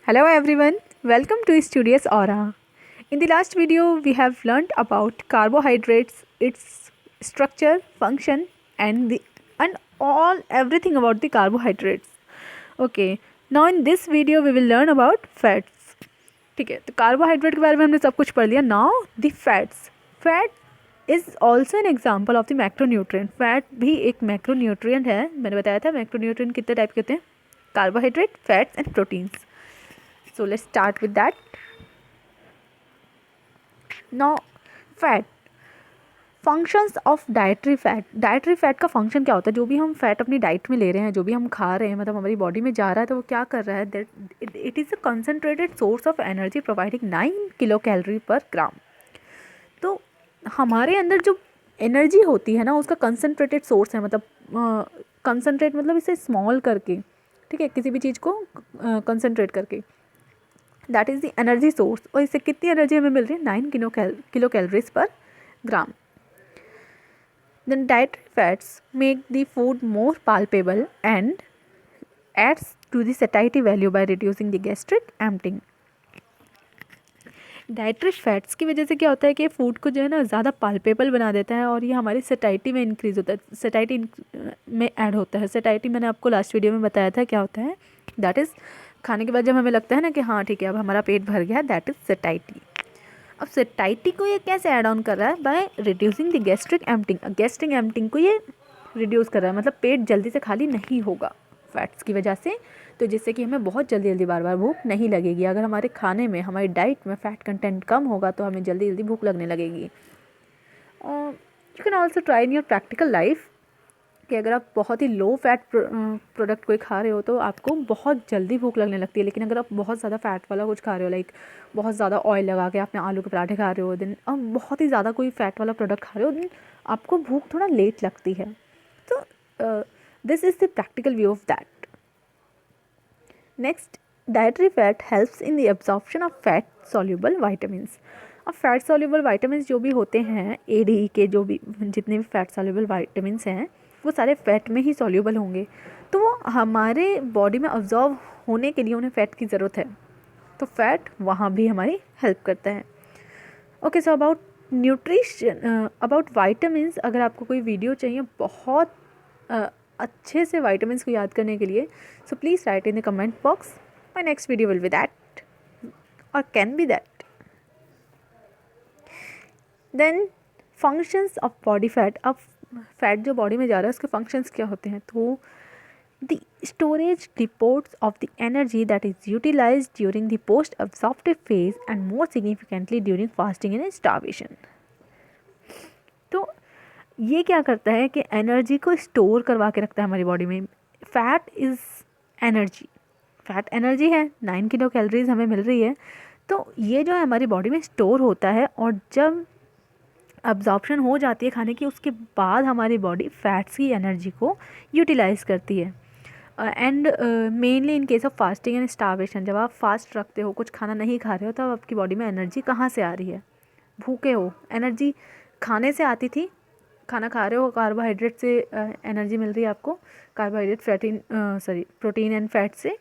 Hello everyone, welcome to Studious Aura. In the last video, we have learned about carbohydrates, its structure, function, and all everything about the carbohydrates. Okay, now in this video we will learn about fats. ठीक है, तो carbohydrate के बारे में हमने सब कुछ पढ़ लिया. Now the fats. Fat is also an example of the macronutrient. Fat भी एक मैक्रोन्यूट्रिएंट है. मैंने बताया था मैक्रोन्यूट्रिएंट कितने टाइप के होते हैं. Carbohydrate, fats and proteins. So let's start with that. Now fat. Functions of dietary fat. Dietary fat का फंक्शन क्या होता है. जो भी हम फैट अपनी डाइट में ले रहे हैं, जो भी हम खा रहे हैं, मतलब हमारी बॉडी में जा रहा है, तो वो क्या कर रहा है. That it is a concentrated source of energy providing 9 kilo calorie पर ग्राम. तो हमारे अंदर जो एनर्जी होती है ना, उसका कंसनट्रेटेड सोर्स है. मतलब कंसनट्रेट मतलब इसे स्मॉल करके, ठीक है, किसी भी चीज़ को कंसनट्रेट करके, that is the energy source. और इससे कितनी एनर्जी हमें मिल रही है. 9 किलो कैलोरीज पर gram. Then dietary fats make the food more palpable and adds to the satisfactory value by reducing the gastric emptying. Dietary fats की वजह से क्या होता है कि फूड को जो है ना ज़्यादा पाल्पेबल बना देता है, और ये हमारी सैटिस्फैक्टरी में इंक्रीज़ होता है, सैटिस्फैक्टरी में ऐड होता है. सैटिस्फैक्टरी मैंने आपको लास्ट वीडियो में बताया था क्या होता है. दैट इज़ खाने के बाद जब हमें लगता है ना कि हाँ ठीक है अब हमारा पेट भर गया, दैट इज़ सैटिस्फैक्टरी. अब सैटिस्फैक्टरी को ये कैसे ऐड ऑन कर रहा है. Bye reducing the gastric emptying. Gastric emptying को ये रिड्यूस कर रहा है, मतलब पेट जल्दी से खाली नहीं होगा फैट्स की वजह से. तो जिससे कि हमें बहुत जल्दी जल्दी बार बार भूख नहीं लगेगी. अगर हमारे खाने में, हमारी डाइट में फ़ैट कंटेंट कम होगा तो हमें जल्दी जल्दी भूख लगने लगेगी. You can also try in your practical life कि अगर आप बहुत ही लो फैट प्रोडक्ट कोई खा रहे हो तो आपको बहुत जल्दी भूख लगने लगती है. लेकिन अगर आप बहुत ज़्यादा फैट वाला कुछ खा रहे हो, लाइक बहुत ज़्यादा ऑयल लगा के आपने आलू के पराठे खा रहे हो, देन आप बहुत ही ज़्यादा कोई फैट वाला प्रोडक्ट खा रहे हो, देन आपको भूख थोड़ा लेट लगती है. तो this is the practical view of that. Next, dietary fat helps in the absorption of fat soluble vitamins. अब फैट सॉल्यूबल वाइटामिन्स जो भी होते हैं, ए डी के जो भी जितने भी फैट सॉल्यूबल वाइटामिन्स हैं, वो सारे फैट में ही सॉल्यूबल होंगे. तो वो हमारे बॉडी में अब्जॉर्व होने के लिए उन्हें फ़ैट की ज़रूरत है. तो फैट वहाँ भी हमारी हेल्प करता है. Okay, so about nutrition, about vitamins, अगर आपको कोई वीडियो चाहिए बहुत अच्छे से वाइटामिन्स को याद करने के लिए, so please write in the comment box. My next video will be that or can be that. Then functions of body fat. अब फैट जो बॉडी में जा रहा है उसके फंक्शंस क्या होते हैं. तो the storage depots of the energy that is utilised during the post absorptive phase and more significantly during fasting and starvation. तो ये क्या करता है कि एनर्जी को स्टोर करवा के रखता है हमारी बॉडी में. Fat is energy. Fat energy है. 9 किलो कैलोरीज हमें मिल रही है. तो ये जो है हमारी बॉडी में स्टोर होता है, और जब अब्जॉर्प्शन हो जाती है खाने की, उसके बाद हमारी बॉडी फैट्स की एनर्जी को यूटिलाइज़ करती है. And mainly in case of fasting and starvation. जब आप फास्ट रखते हो, कुछ खाना नहीं खा रहे हो, तब आपकी बॉडी में एनर्जी कहाँ से आ रही है. भूखे हो, एनर्जी खाने से आती थी. खाना खा रहे हो, कार्बोहाइड्रेट से एनर्जी मिल रही है आपको. कार्बोहाइड्रेट, प्रोटीन एंड फैट से.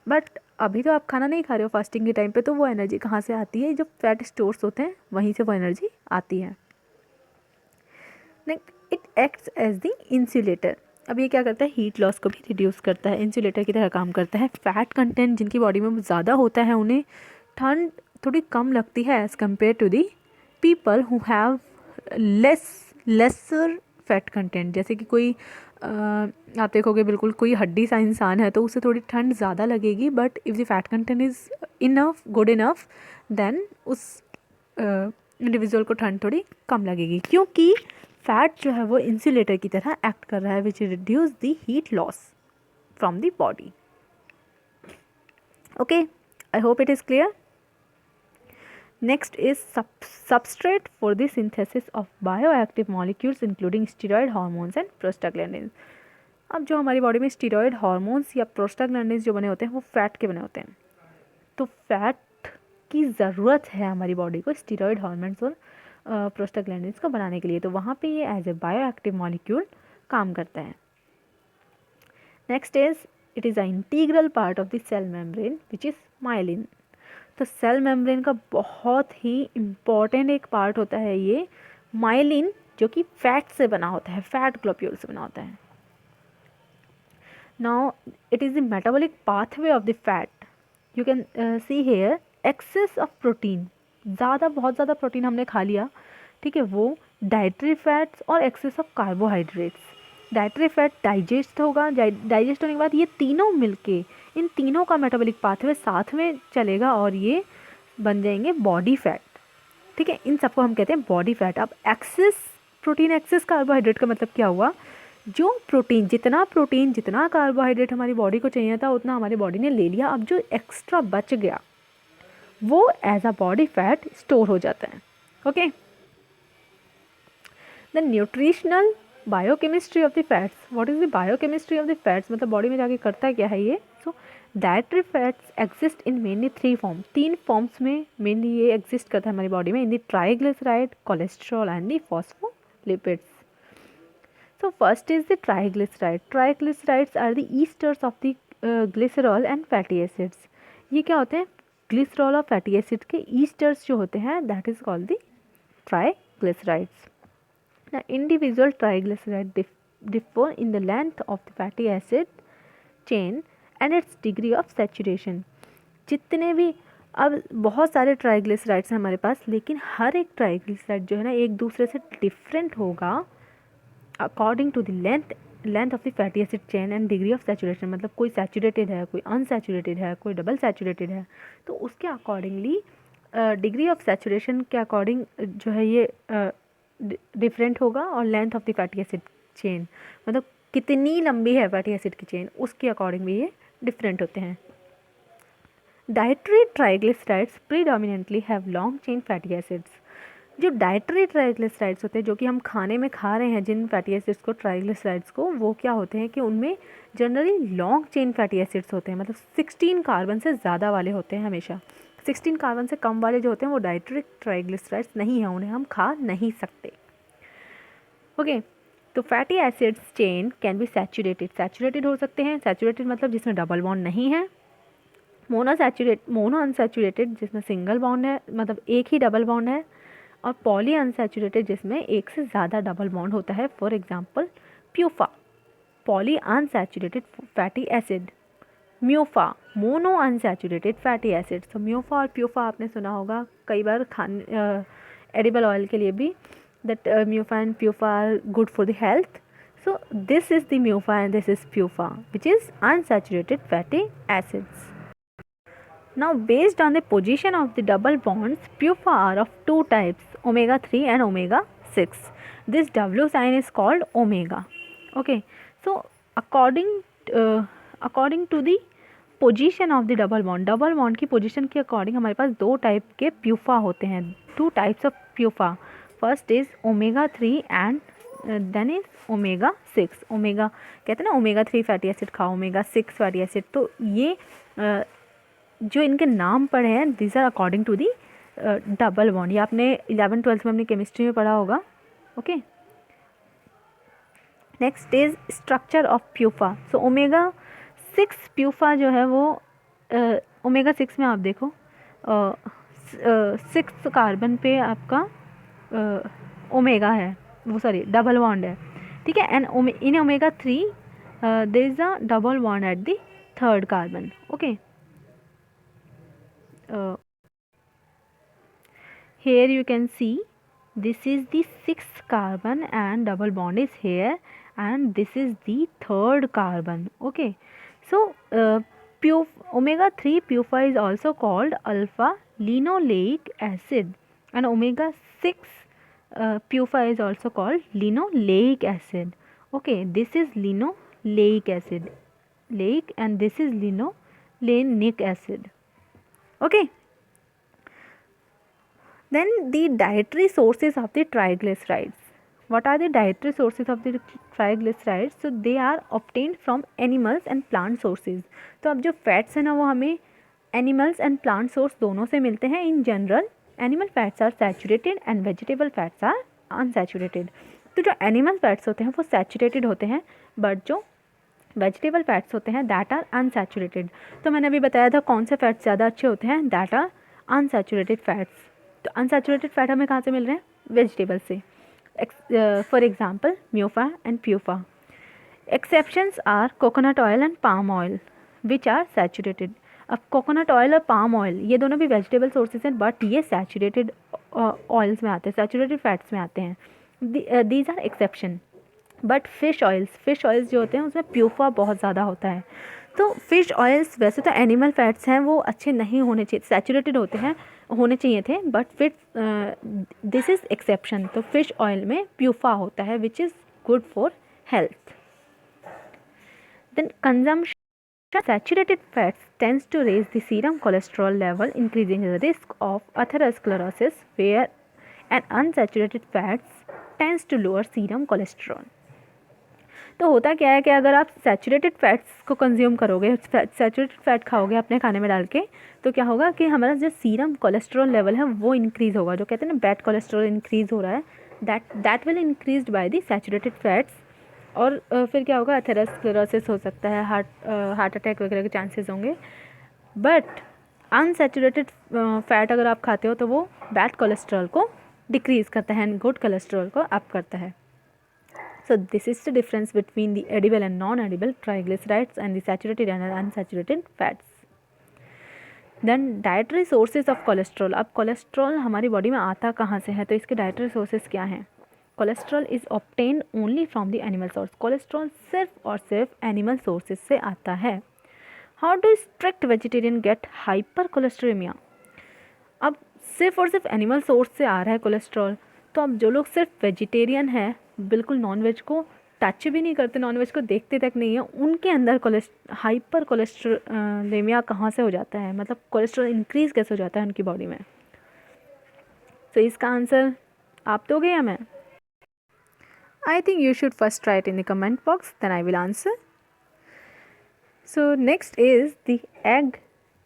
बट अभी तो आप खाना नहीं खा रहे हो फास्टिंग के टाइम पे, तो वो एनर्जी कहाँ से आती है. जो फैट स्टोर्स होते हैं वहीं से वो एनर्जी आती है. It acts as the insulator. अब ये क्या करता है, हीट लॉस को भी रिड्यूस करता है, इंसुलेटर की तरह काम करता है. फैट कंटेंट जिनकी बॉडी में ज़्यादा होता है उन्हें ठंड थोड़ी कम लगती है as compare to the people who have lesser fat content. जैसे कि कोई आप देखोगे बिल्कुल कोई हड्डी सा इंसान है तो उसे थोड़ी ठंड ज़्यादा लगेगी. But if the fat content is enough, good enough, then उस इंडिविजुअल को ठंड थोड़ी कम लगेगी, क्योंकि फैट जो है वो इंसुलेटर की तरह एक्ट कर रहा है, which reduce the heat loss from the body. Okay, I hope it is clear. Next is substrate for the synthesis of bioactive molecules including steroid hormones and prostaglandins. अब जो हमारी बॉडी में steroid hormones या prostaglandins जो बने होते हैं वो फैट के बने होते हैं. तो फैट की ज़रूरत है हमारी बॉडी को स्टीरॉयड हार्मोन्स और प्रोस्टाग्लैंडिन्स को बनाने के लिए. तो वहाँ पे ये एज ए बायोएक्टिव मॉलिक्यूल काम करता है. Next is it is a integral part of the cell membrane which is myelin. तो सेल मेम्ब्रेन का बहुत ही इम्पॉर्टेंट एक पार्ट होता है ये माइलिन, जो कि फैट से बना होता है, फैट ग्लोब्यूल से बना होता है। Now it is the metabolic pathway of the fat. You can see here excess of protein, बहुत ज़्यादा प्रोटीन हमने खा लिया, ठीक है, वो डाइटरी फैट्स और excess of carbohydrates. Dietary fat digest होगा, डाइजेस्ट होने के बाद ये तीनों मिलके, इन तीनों का मेटाबॉलिक पाथवे साथ में चलेगा और ये बन जाएंगे बॉडी फैट, ठीक है। इन सबको हम कहते हैं बॉडी फैट। अब एक्सेस प्रोटीन, एक्सेस कार्बोहाइड्रेट का मतलब क्या हुआ, जो प्रोटीन, जितना कार्बोहाइड्रेट हमारी बॉडी को चाहिए था उतना हमारी बॉडी ने ले लिया, अब जो एक्स्ट्रा बच गया वो as a body fat store हो जाता है। Okay, the nutritional biochemistry of the fats. What is the biochemistry of the fats, मतलब बॉडी में जाके करता क्या है ये। So dietary fats exist in mainly 3 form, 3 forms में मेनली ये एग्जिस्ट करता है हमारी बॉडी में, in the triglyceride, cholesterol and the phospholipids. So first is the triglyceride. Triglycerides are the esters of the glycerol and fatty acids. ये क्या होते हैं, ग्लिसरॉल और फैटी एसिड के ईस्टर्स जो होते हैं, that is called the triglycerides. Now individual triglyceride differ in the length of the fatty acid chain and its degree of saturation. जितने भी, अब बहुत सारे ट्राइग्लिसराइड्स हैं हमारे पास, लेकिन हर एक ट्राइग्लिसराइड जो है ना एक दूसरे से डिफरेंट होगा according to the length of the fatty acid chain and degree of saturation. मतलब कोई सैचुरेटेड है, कोई अनसैचुरेटेड है, कोई डबल सैचुरेटेड है, तो उसके अकॉर्डिंगली डिग्री ऑफ सैचुरेशन के अकॉर्डिंग जो है ये डिफरेंट होगा, और length of the fatty acid chain, मतलब कितनी लंबी है फैटी एसिड की चेन, उसके अकॉर्डिंग भी ये डिफरेंट होते हैं। Dietary triglycerides predominantly have long chain fatty acids. जो डाइटरी ट्राइग्लिसराइड्स होते हैं, जो कि हम खाने में खा रहे हैं जिन फैटी एसिड्स को, ट्राइग्लिसराइड्स को, वो क्या होते हैं कि उनमें generally long chain fatty acids होते हैं, मतलब 16 कार्बन से ज़्यादा वाले होते हैं हमेशा। 16 कार्बन से कम वाले जो होते हैं वो डाइटरी ट्राइग्लिसराइड्स नहीं हैं, उन्हें हम खा नहीं सकते। ओके, तो fatty acids chain can be saturated हो सकते हैं। सैचुरेटेड मतलब जिसमें डबल बॉन्ड नहीं है। मोनो अनसैचुरेटेड जिसमें सिंगल बॉन्ड है, मतलब एक ही डबल बॉन्ड है। और पॉली अनसैचुरेटेड जिसमें एक से ज़्यादा डबल बॉन्ड होता है, for example PUFA, poly unsaturated fatty acid. MUFA, mono unsaturated fatty acid. तो म्यूफा और प्यूफा आपने सुना होगा कई बार एडिबल ऑयल के लिए भी, that MUFA and PUFA are good for the health. So this is the MUFA and this is PUFA, which is unsaturated fatty acids. Now based on the position of the double bonds, PUFA are of two types, omega 3 and omega 6. This W sign is called omega. Okay, so according to the position of the double bond की position के according हमारे पास दो type के PUFA होते हैं, two types of PUFA. First is omega 3 and then is omega 6. Omega कहते हैं ना, ओमेगा 3 फैटी एसिड खाओ, ओमेगा 6 फैटी एसिड. तो ये जो इनके नाम पड़े हैं, this are according to the double bond. ये आपने 11th-12th में अपनी केमिस्ट्री में पढ़ा होगा. Okay, next is structure of PUFA. So omega 6 PUFA जो है वो ओमेगा 6 में आप देखो 6 कार्बन पे आपका ओमेगा है, वो सॉरी डबल बॉन्ड है, ठीक है. And in omega 3 there is a double bond at the third carbon. Okay, here you can see this is the 6th carbon and double bond is here and this is the third carbon. Okay, so omega 3 PUFA is also called alpha linoleic acid and omega 6 PUFA is also called linoleic acid. Okay, this is linoleic acid, leic, and this is linolenic acid. Okay, then the dietary sources of the triglycerides. What are the dietary sources of the triglycerides? So they are obtained from animals and plant sources. तो अब जो fats हैं ना वो हमें animals and plant source दोनों से मिलते हैं. In general animal fats are saturated and vegetable fats are unsaturated. तो जो एनिमल फैट्स होते हैं वो सैचुरेटेड होते हैं, बट जो वेजिटेबल फैट्स होते हैं दैट आर अनसैचुरेटेड। तो मैंने अभी बताया था कौन से फैट्स ज़्यादा अच्छे होते हैं, दैट आर अनसैचुरेटेड फैट्स। तो अनसैचुरेटेड फैट हमें कहाँ से मिल रहे हैं, वेजिटेबल से। For example MUFA and PUFA. Exceptions are coconut oil and palm oil which are saturated. अब कोकोनट ऑयल और पाम ऑयल ये दोनों भी वेजिटेबल सोर्सेज हैं, बट ये सैचुरेटेड ऑयल्स में आते हैं, सैचुरेटेड फैट्स में आते हैं। These are exception. But fish oils जो होते हैं उसमें प्यूफा बहुत ज़्यादा होता है। तो फिश ऑयल्स वैसे तो एनिमल फैट्स हैं, वो अच्छे नहीं होने चाहिए, सैचुरेटेड होने चाहिए थे, बट फिर दिस इज़ एक्सेप्शन। तो फिश ऑयल में प्यूफा होता है which is good for health. Then consumption saturated fats tends to raise the serum cholesterol level, increasing the risk of atherosclerosis, where an unsaturated fats tends to lower serum cholesterol. तो होता क्या है कि अगर आप saturated fats को consume करोगे, saturated fat खाओगे अपने खाने में डाल के, तो क्या होगा कि हमारा जो सीरम कोलेस्ट्रॉल लेवल है वो इंक्रीज़ होगा। जो कहते हैं ना बैड कोलेस्ट्रॉल इंक्रीज़ हो रहा है, that will increase by the saturated fats. और फिर क्या होगा, एथेरोस्क्लेरोसिस हो सकता है, हार्ट अटैक वगैरह के चांसेस होंगे। बट अनसैचुरेटेड फैट अगर आप खाते हो तो वो बैड कोलेस्ट्रॉल को डिक्रीज़ करता है एंड गुड कोलेस्ट्रॉल को अप करता है। So this is the difference between the edible and non-edible triglycerides and the saturated and unsaturated fats. Then dietary sources of cholesterol. अब कोलेस्ट्रॉल हमारी बॉडी में आता कहाँ से है, तो इसके डाइटरी सोर्सेज क्या हैं। Cholesterol is obtain only from the animal source. Cholesterol सिर्फ और सिर्फ एनिमल सोर्सेज से आता है। How do strict vegetarian get hypercholesterolaemia. अब सिर्फ और सिर्फ एनिमल सोर्स से आ रहा है कोलेस्ट्रॉल, तो अब जो लोग सिर्फ वेजिटेरियन हैं, बिल्कुल नॉनवेज को टच भी नहीं करते, नॉनवेज को देखते तक नहीं है, उनके अंदर हाइपर कोलेस्ट्रेमिया कहाँ से हो जाता है, मतलब कोलेस्ट्रॉल इंक्रीज़ कैसे हो जाता है उनकी बॉडी में। तो इसका आंसर आप दोगे या मैं? I think you should first try it in the comment box, then I will answer. So next is the egg.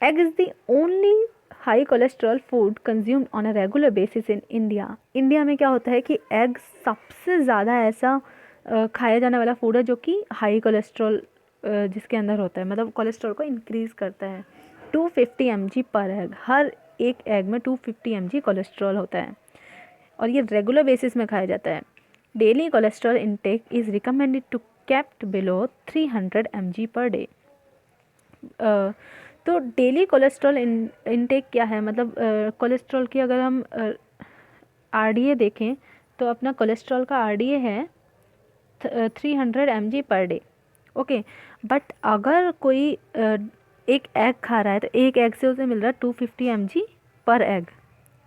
Egg is the only high cholesterol food consumed on a regular basis in India. India में क्या होता है कि egg सबसे ज़्यादा ऐसा खाया जाने वाला फूड है जो कि हाई कोलेस्ट्रॉल जिसके अंदर होता है, मतलब कोलेस्ट्रॉल को इंक्रीज़ करता है। 250 mg पर एग, हर एक एग में 250 mg कोलेस्ट्रॉल होता है और ये रेगुलर बेसिस में खाया जाता है। Daily cholesterol intake is recommended to kept below 300 mg per day. तो डेली कोलेस्ट्रॉल इनटेक क्या है, मतलब कोलेस्ट्रॉल की अगर हम RDA देखें तो अपना कोलेस्ट्रॉल का RDA है 300 mg per day. Okay, but अगर कोई एक एग खा रहा है तो एक एग से उसे मिल रहा है 250 mg पर एग,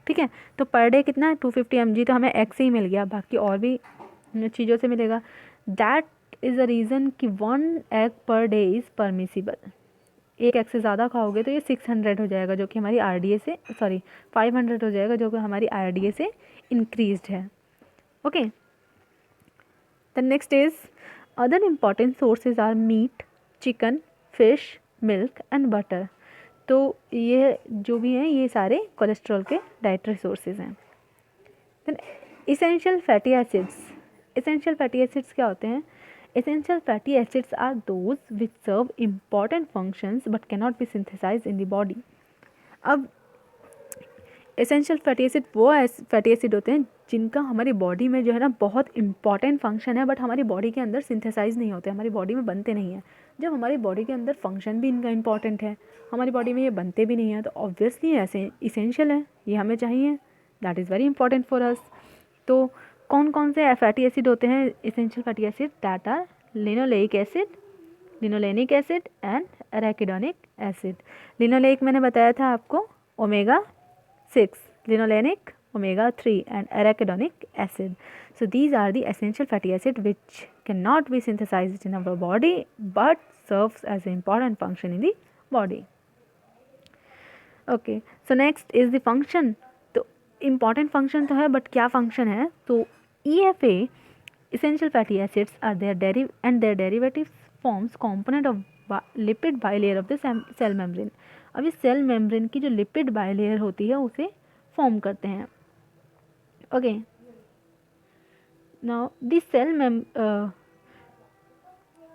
ठीक है। तो पर डे कितना है, 250 mg, तो हमें एग से ही मिल गया, बाकी और भी चीज़ों से मिलेगा। दैट इज़ अ रीज़न कि 1 egg per day is permissible. एक एग से ज़्यादा खाओगे तो ये 600 हो जाएगा, जो कि हमारी RDA से 500 हो जाएगा, जो कि हमारी RDA से इंक्रीज्ड है। Okay, the next is other important sources are meat, chicken, fish, milk and butter. तो ये जो भी हैं ये सारे कोलेस्ट्रॉल के डाइटरी सोर्सेज हैं। Then essential fatty acids. Essential fatty acids क्या होते हैं? Essential fatty acids are those which serve important functions but cannot be synthesized in the body. अब एसेंशियल फैटी एसिड वो फैटी एसिड होते हैं जिनका हमारी बॉडी में जो है ना बहुत इंपॉर्टेंट फंक्शन है, बट हमारी बॉडी के अंदर सिंथेसाइज नहीं होते, हमारी बॉडी में बनते नहीं हैं। जब हमारी बॉडी के अंदर फंक्शन भी इनका इंपॉर्टेंट है, हमारी बॉडी में ये बनते भी नहीं हैं, तो ऑब्वियसली ऐसे इसेंशियल है, ये हमें चाहिए, that is very important for us. तो कौन कौन से फैटी एसिड होते हैं essential fatty acid? That are linoleic acid, linolenic acid and arachidonic acid. Linoleic मैंने बताया था आपको omega 6, linolenic omega 3 and arachidonic acid. So these are the essential fatty acid which cannot be synthesized in our body but serves as an important function in the body. Okay, so next is the function. तो important function तो है, but क्या function है? तो EFA essential fatty acids are their derivatives forms component of lipid bilayer of the cell membrane. अब इस cell membrane की जो लिपिड बाइलेयर होती है उसे फॉर्म करते हैं। Okay, now the cell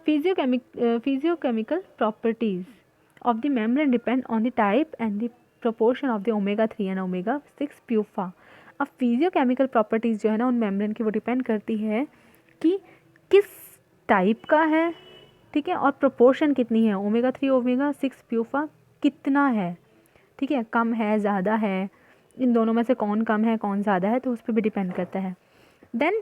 physiochemical properties of the membrane depend on the type and the proportion of the omega 3 and omega 6 PUFA. अब फिजियोकेमिकल प्रॉपर्टीज़ जो है ना उन मेम्ब्रेन की वो डिपेंड करती है कि किस टाइप का है, ठीक है, और प्रोपोर्शन कितनी है, ओमेगा 3 ओमेगा 6 प्यूफा कितना है, ठीक है, कम है ज़्यादा है, इन दोनों में से कौन कम है कौन ज़्यादा है, तो उस पर भी डिपेंड करता है. Then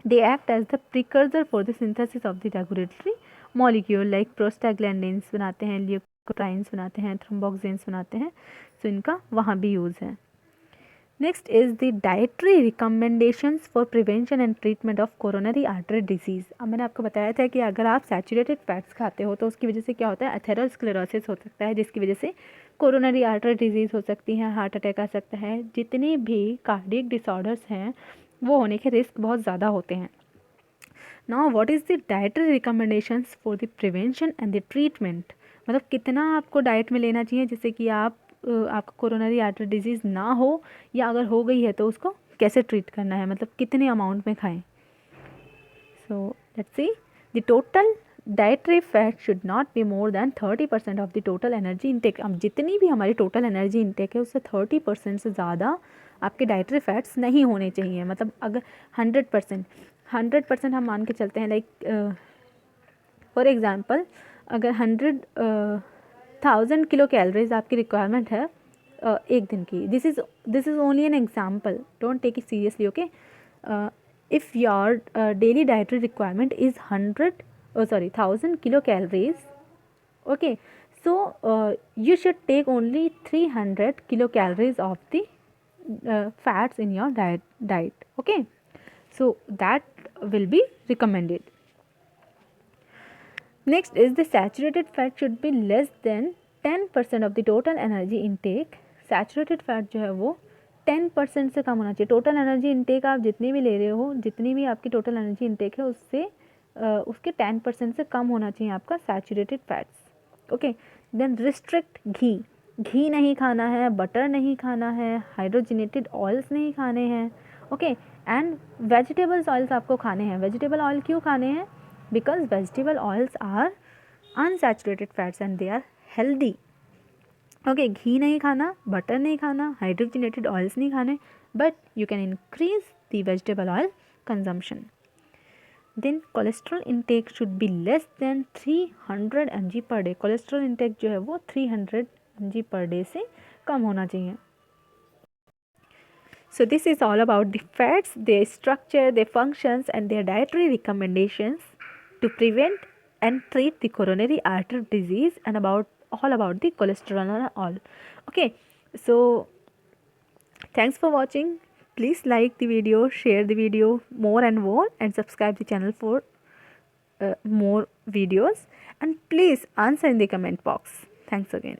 they act as the precursor for the synthesis of the regulatory molecule like prostaglandins बनाते हैं, ल्यूकोट्राइन्स बनाते हैं, थ्रोम्बोक्सिन्स बनाते हैं. सो इनका वहाँ भी यूज़ है. Next is the dietary recommendations for prevention and treatment of coronary artery disease. अब मैंने आपको बताया था कि अगर आप सैचुरेटेड फैट्स खाते हो तो उसकी वजह से क्या होता है, एथेरोस्क्लेरोसिस हो सकता है, जिसकी वजह से कोरोनरी आर्टरी डिजीज़ हो सकती है, हार्ट अटैक आ सकता है. जितने भी कार्डियक डिसऑर्डर्स हैं वो होने के रिस्क बहुत ज़्यादा होते हैं. Now what is the dietary recommendations for the prevention and the treatment, मतलब कितना आपको डाइट में लेना चाहिए जिससे कि आपको कोरोनरी आर्टरी डिजीज़ ना हो, या अगर हो गई है तो उसको कैसे ट्रीट करना है, मतलब कितने अमाउंट में खाएं. So let's see, the total dietary fat should not be more than 30% of the total energy intake. अब जितनी भी हमारी टोटल एनर्जी इंटेक है उससे 30% से ज़्यादा आपके डाइटरी फैट्स नहीं होने चाहिए. मतलब अगर 100% हम मान के चलते हैं, लाइक फॉर एग्ज़ाम्पल अगर 100,000 किलो कैलोरीज आपकी रिक्वायरमेंट है एक दिन की, this is only an example, don't take it seriously, okay. If your daily dietary requirement is 1,000 kilo calories, okay, so you should take only 300 kilocalories of the fats in your diet, okay, so that will be recommended. Next is the saturated fat should be less than 10% of the total energy intake. Saturated fat जो है वो 10% से कम होना चाहिए. Total energy intake आप जितनी भी ले रहे हो, जितनी भी आपकी टोटल एनर्जी इंटेक है उससे उसके 10% से कम होना चाहिए आपका saturated fats, okay. Then restrict ghee नहीं खाना है, बटर नहीं खाना है, हाइड्रोजनेटेड ऑयल्स नहीं खाने हैं, ओके. एंड वेजिटेबल्स ऑयल्स आपको खाने हैं. वेजिटेबल ऑयल क्यों खाने हैं, because vegetable oils are unsaturated fats and they are healthy, okay. घी नहीं खाना, बटर नहीं खाना, हाइड्रोजनेटेड ऑयल्स नहीं खाने, but you can increase the vegetable oil consumption. Then cholesterol intake should be less than 300 mg per day. Cholesterol intake जो है वो 300 mg पर डे से कम होना चाहिए. So this is all about the fats, their structure, their functions and their dietary recommendations to prevent and treat the coronary artery disease, and all about the cholesterol and all. Okay, so thanks for watching. Please like the video, share the video more and more, and subscribe the channel for more videos, and please answer in the comment box. Thanks again.